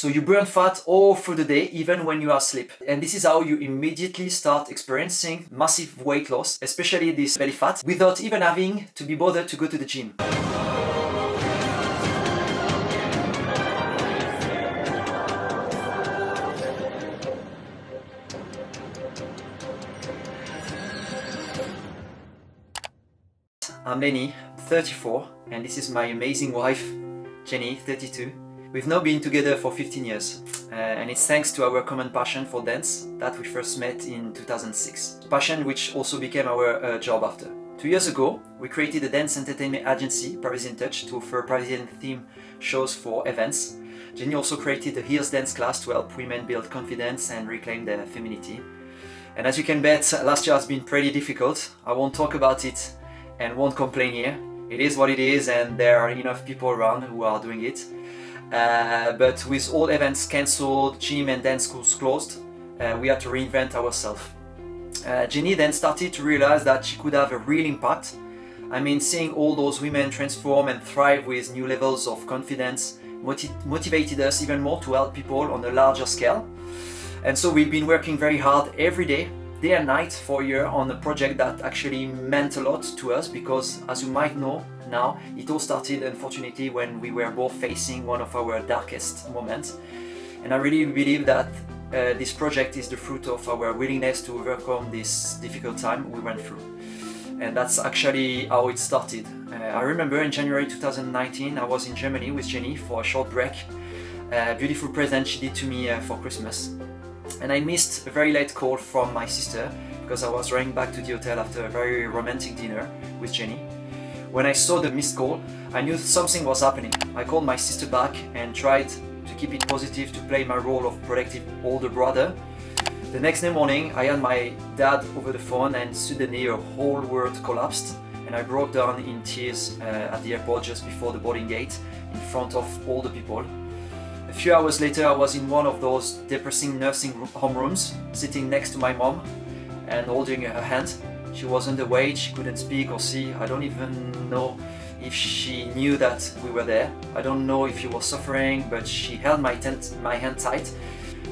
So you burn fat all through the day, even when you are asleep. And this is how you immediately start experiencing massive weight loss, especially this belly fat, without even having to be bothered to go to the gym. I'm Lenny, 34, and this is my amazing wife, Jenny, 32. We've now been together for 15 years, and it's thanks to our common passion for dance that we first met in 2006. Passion which also became our job after. 2 years ago, we created a dance entertainment agency, Parisian Touch, to offer Parisian theme shows for events. Jenny also created a heels dance class to help women build confidence and reclaim their femininity. And as you can bet, last year has been pretty difficult. I won't talk about it and won't complain here. It is what it is, and there are enough people around who are doing it. But with all events cancelled, gym and dance schools closed, we had to reinvent ourselves. Jenny then started to realize that she could have a real impact. I mean, seeing all those women transform and thrive with new levels of confidence motivated us even more to help people on a larger scale. And so we've been working very hard every day and night for a year on a project that actually meant a lot to us, because as you might know now, it all started unfortunately when we were both facing one of our darkest moments. And I really believe that this project is the fruit of our willingness to overcome this difficult time we went through. And that's actually how it started. I remember in January 2019, I was in Germany with Jenny for a short break. A beautiful present she did to me for Christmas. And I missed a very late call from my sister because I was running back to the hotel after a very romantic dinner with Jenny. When I saw the missed call, I knew something was happening. I called my sister back and tried to keep it positive, to play my role of protective older brother. The next day morning, I had my dad over the phone, and suddenly a whole world collapsed, and I broke down in tears at the airport just before the boarding gate in front of all the people. A few hours later, I was in one of those depressing nursing home rooms, sitting next to my mom and holding her hand. She was underweight, she couldn't speak or see. I don't even know if she knew that we were there. I don't know if she was suffering, but she held my hand tight.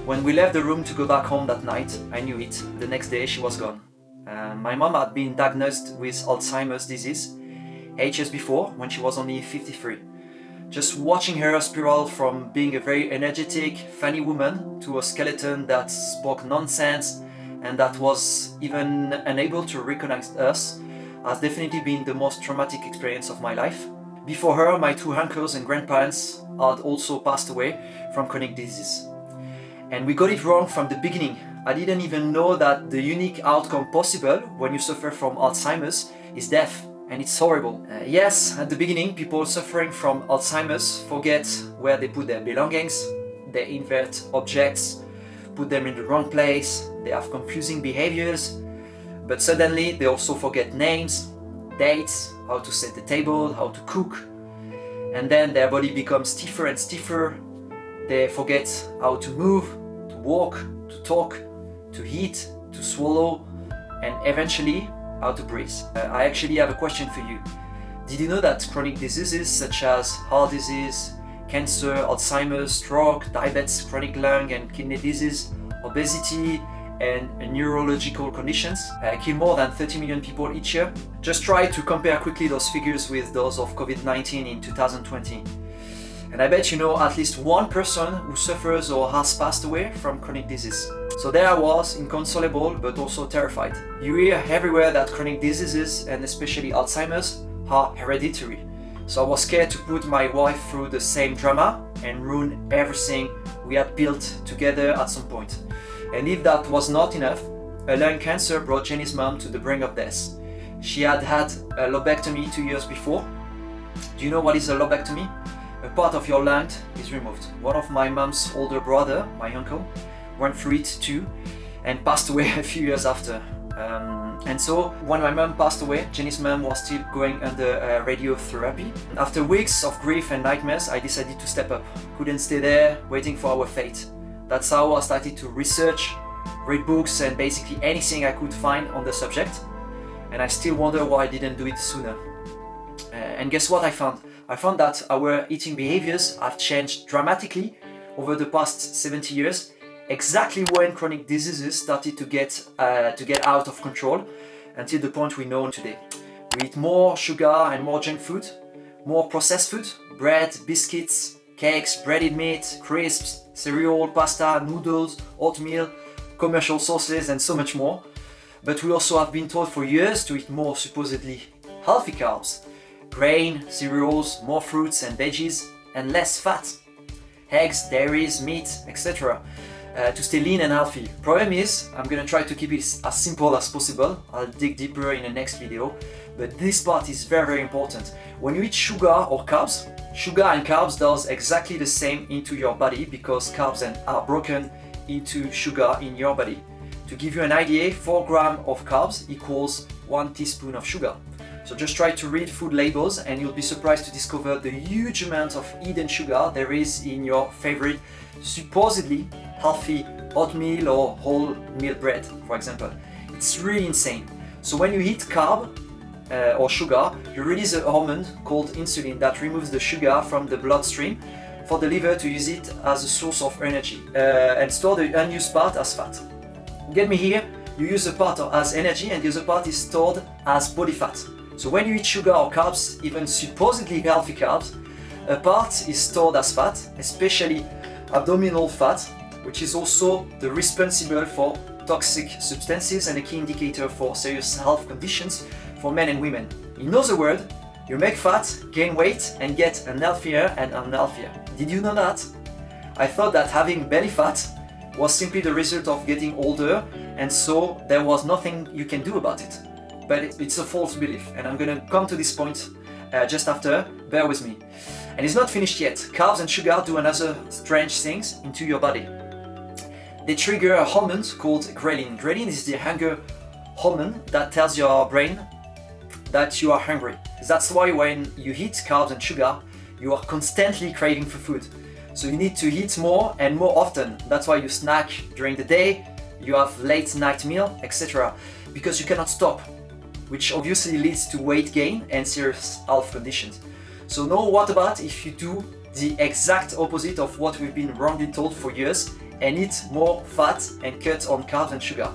When we left the room to go back home that night, I knew it. The next day, she was gone. My mom had been diagnosed with Alzheimer's disease ages before, when she was only 53. Just watching her spiral from being a very energetic, funny woman to a skeleton that spoke nonsense and that was even unable to recognize us has definitely been the most traumatic experience of my life. Before her, my two uncles and grandparents had also passed away from chronic disease. And we got it wrong from the beginning. I didn't even know that the unique outcome possible when you suffer from Alzheimer's is death. And it's horrible. Yes, at the beginning, people suffering from Alzheimer's forget where they put their belongings, they invert objects, put them in the wrong place, they have confusing behaviors, but suddenly they also forget names, dates, how to set the table, how to cook, and then their body becomes stiffer and stiffer. They forget how to move, to walk, to talk, to eat, to swallow, and eventually how to breathe. I actually have a question for you. Did you know that chronic diseases such as heart disease, cancer, Alzheimer's, stroke, diabetes, chronic lung and kidney disease, obesity, and neurological conditions kill more than 30 million people each year? Just try to compare quickly those figures with those of COVID-19 in 2020. And I bet you know at least one person who suffers or has passed away from chronic disease. So there I was, inconsolable but also terrified. You hear everywhere that chronic diseases, and especially Alzheimer's, are hereditary. So I was scared to put my wife through the same drama and ruin everything we had built together at some point. And if that was not enough, a lung cancer brought Jenny's mom to the brink of death. She had had a lobectomy 2 years before. Do you know what is a lobectomy? A part of your lung is removed. One of my mom's older brother, my uncle, went through it too and passed away a few years after. And so when my mom passed away, Jenny's mom was still going under radiotherapy. After weeks of grief and nightmares, I decided to step up. Couldn't stay there waiting for our fate. That's how I started to research, read books and basically anything I could find on the subject. And I still wonder why I didn't do it sooner. And guess what I found? I found that our eating behaviors have changed dramatically over the past 70 years, exactly when chronic diseases started to get out of control until the point we know today. We eat more sugar and more junk food, more processed food, bread, biscuits, cakes, breaded meat, crisps, cereal, pasta, noodles, oatmeal, commercial sauces, and so much more. But we also have been told for years to eat more supposedly healthy carbs, grain, cereals, more fruits and veggies, and less fat, eggs, dairies, meat, etc. To stay lean and healthy. Problem is, I'm gonna try to keep it as simple as possible. I'll dig deeper in the next video, but this part is very, very important. When you eat sugar or carbs, sugar and carbs does exactly the same into your body because carbs are broken into sugar in your body. To give you an idea, 4 grams of carbs equals 1 teaspoon of sugar. So just try to read food labels and you'll be surprised to discover the huge amount of hidden sugar there is in your favorite supposedly healthy oatmeal or wholemeal bread, for example. It's really insane. So when you eat carb or sugar, you release a hormone called insulin that removes the sugar from the bloodstream for the liver to use it as a source of energy and store the unused part as fat. Get me here, you use a part as energy and the other part is stored as body fat. So when you eat sugar or carbs, even supposedly healthy carbs, a part is stored as fat, especially abdominal fat, which is also the responsible for toxic substances and a key indicator for serious health conditions for men and women. In other words, you make fat, gain weight, and get unhealthier and unhealthier. Did you know that? I thought that having belly fat was simply the result of getting older, and so there was nothing you can do about it. But it's a false belief, and I'm gonna come to this point just after. Bear with me. And it's not finished yet. Carbs and sugar do another strange things into your body. They trigger a hormone called ghrelin. Ghrelin is the hunger hormone that tells your brain that you are hungry. That's why when you eat carbs and sugar, you are constantly craving for food. So you need to eat more and more often. That's why you snack during the day, you have late night meal, etc. Because you cannot stop, which obviously leads to weight gain and serious health conditions. So now what about if you do the exact opposite of what we've been wrongly told for years and eat more fat and cut on carbs and sugar?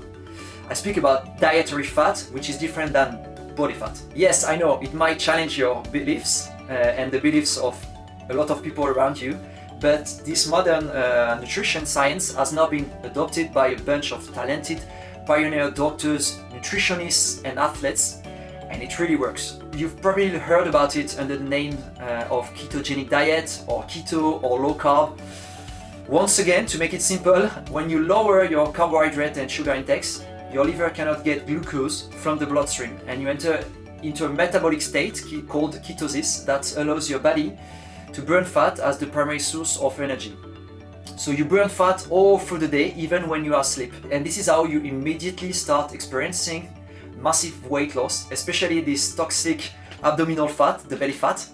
I speak about dietary fat, which is different than body fat. Yes, I know it might challenge your beliefs and the beliefs of a lot of people around you, but this modern nutrition science has now been adopted by a bunch of talented pioneer doctors, nutritionists and athletes, and it really works. You've probably heard about it under the name of ketogenic diet or keto or low carb. Once again, to make it simple, when you lower your carbohydrate and sugar intakes, your liver cannot get glucose from the bloodstream and you enter into a metabolic state called ketosis that allows your body to burn fat as the primary source of energy. So you burn fat all through the day, even when you are asleep. And this is how you immediately start experiencing massive weight loss, especially this toxic abdominal fat, the belly fat,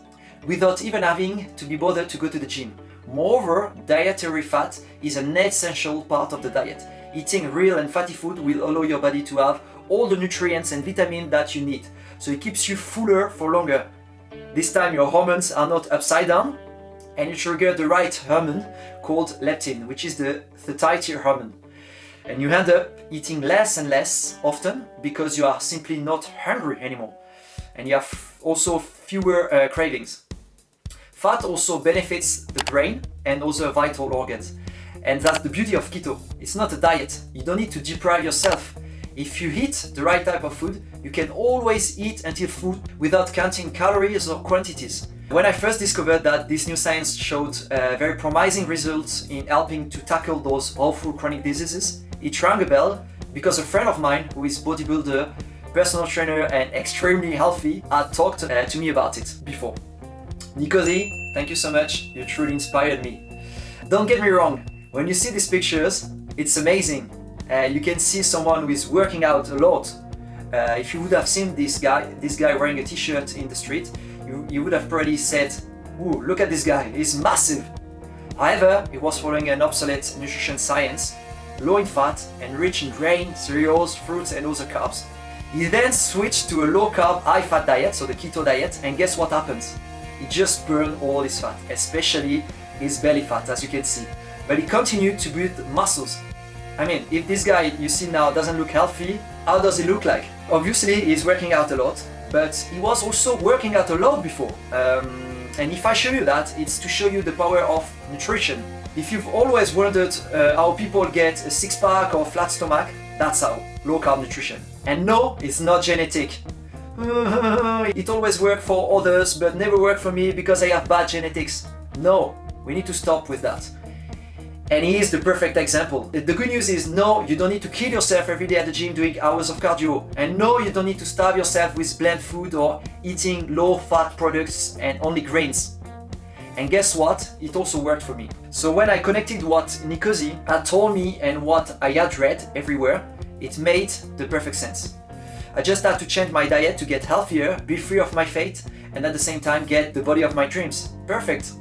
without even having to be bothered to go to the gym. Moreover, dietary fat is an essential part of the diet. Eating real and fatty food will allow your body to have all the nutrients and vitamins that you need. So it keeps you fuller for longer. This time your hormones are not upside down and you trigger the right hormone called leptin, which is the satiety hormone. And you end up eating less and less often because you are simply not hungry anymore. And you have also fewer cravings. Fat also benefits the brain and other vital organs. And that's the beauty of keto. It's not a diet. You don't need to deprive yourself. If you eat the right type of food, you can always eat until full without counting calories or quantities. When I first discovered that this new science showed very promising results in helping to tackle those awful chronic diseases, it rang a bell because a friend of mine who is bodybuilder, personal trainer and extremely healthy had talked to me about it before. Nicosi, thank you so much, you truly inspired me. Don't get me wrong, when you see these pictures, it's amazing. You can see someone who is working out a lot. If you would have seen this guy wearing a t-shirt in the street, you would have probably said, "Ooh, look at this guy, he's massive." However, he was following an obsolete nutrition science, low in fat and rich in grain, cereals, fruits and other carbs. He then switched to a low carb, high fat diet, so the keto diet, and guess what happens? He just burned all his fat, especially his belly fat, as you can see. but he continued to build muscles. I mean, if this guy you see now doesn't look healthy, how does he look like? Obviously, he's working out a lot, but he was also working out a lot before. And if I show you that, it's to show you the power of nutrition. If you've always wondered how people get a six-pack or flat stomach, that's how, low-carb nutrition. And no, it's not genetic. It always worked for others, but never worked for me because I have bad genetics. No, we need to stop with that. And he is the perfect example. The good news is no, you don't need to kill yourself every day at the gym doing hours of cardio. And no, you don't need to starve yourself with bland food or eating low-fat products and only grains. And guess what? It also worked for me. So when I connected what Nikosi had told me and what I had read everywhere, it made the perfect sense. I just had to change my diet to get healthier, be free of my fate, and at the same time get the body of my dreams. Perfect.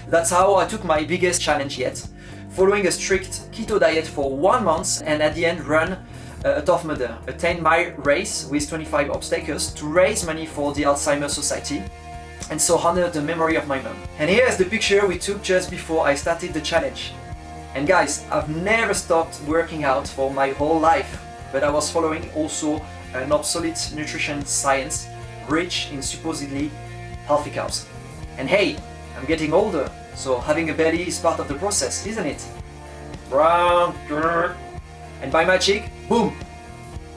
That's how I took my biggest challenge yet, following a strict keto diet for 1 month and at the end run a Tough Mudder, a 10-mile race with 25 obstacles to raise money for the Alzheimer Society and so honor the memory of my mom. And here is the picture we took just before I started the challenge. And guys, I've never stopped working out for my whole life, but I was following also an obsolete nutrition science rich in supposedly healthy carbs. And hey, I'm getting older, so having a belly is part of the process, isn't it? Brown, and by magic, boom!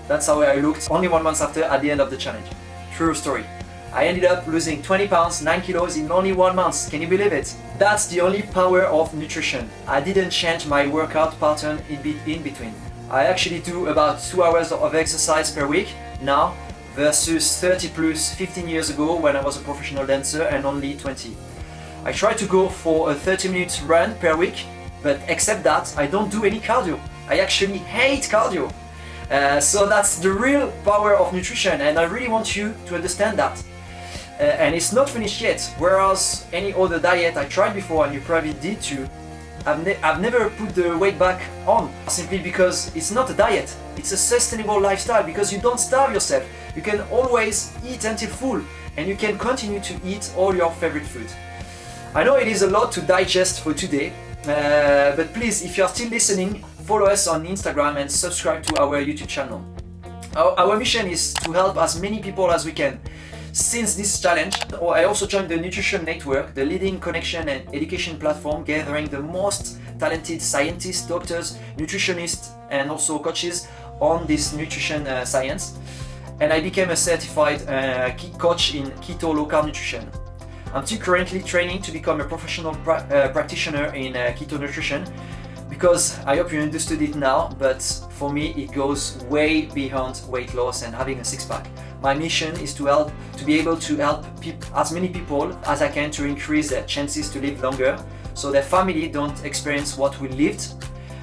That's how I looked only 1 month after at the end of the challenge. True story. I ended up losing 20 pounds, 9 kilos in only 1 month. Can you believe it? That's the only power of nutrition. I didn't change my workout pattern in between. I actually do about 2 hours of exercise per week now versus 30 plus 15 years ago when I was a professional dancer and only 20. I try to go for a 30-minute run per week, but except that, I don't do any cardio. I actually hate cardio. So that's the real power of nutrition, and I really want you to understand that. And it's not finished yet, whereas any other diet I tried before, and you probably did too, I've never put the weight back on, simply because it's not a diet, it's a sustainable lifestyle, because you don't starve yourself. You can always eat until full, and you can continue to eat all your favorite food. I know it is a lot to digest for today, but please, if you are still listening, follow us on Instagram and subscribe to our YouTube channel. Our mission is to help as many people as we can. Since this challenge, I also joined the Nutrition Network, the leading connection and education platform gathering the most talented scientists, doctors, nutritionists, and also coaches on this nutrition science. And I became a certified coach in keto low-carb nutrition. I'm still currently training to become a professional practitioner in keto nutrition, because I hope you understood it now, but for me it goes way beyond weight loss and having a six-pack. My mission is to be able to help as many people as I can to increase their chances to live longer, so their family don't experience what we lived,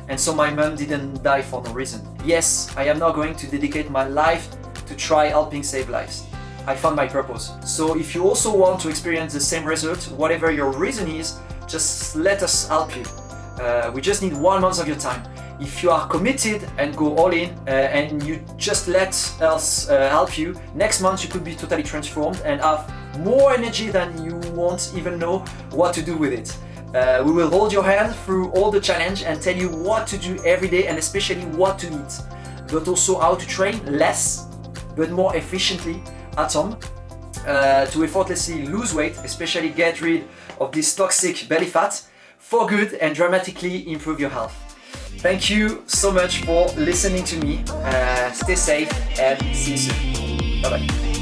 and so my mom didn't die for no reason. Yes, I am now going to dedicate my life to try helping save lives. I found my purpose. So if you also want to experience the same result, whatever your reason is, just let us help you. We just need 1 month of your time. If you are committed and go all in and you just let us help you, next month you could be totally transformed and have more energy than you won't even know what to do with it. We will hold your hand through all the challenge and tell you what to do every day, and especially what to eat, but also how to train less but more efficiently at home to effortlessly lose weight, especially get rid of this toxic belly fat for good and dramatically improve your health. Thank you so much for listening to me. Stay safe and see you soon. Bye bye.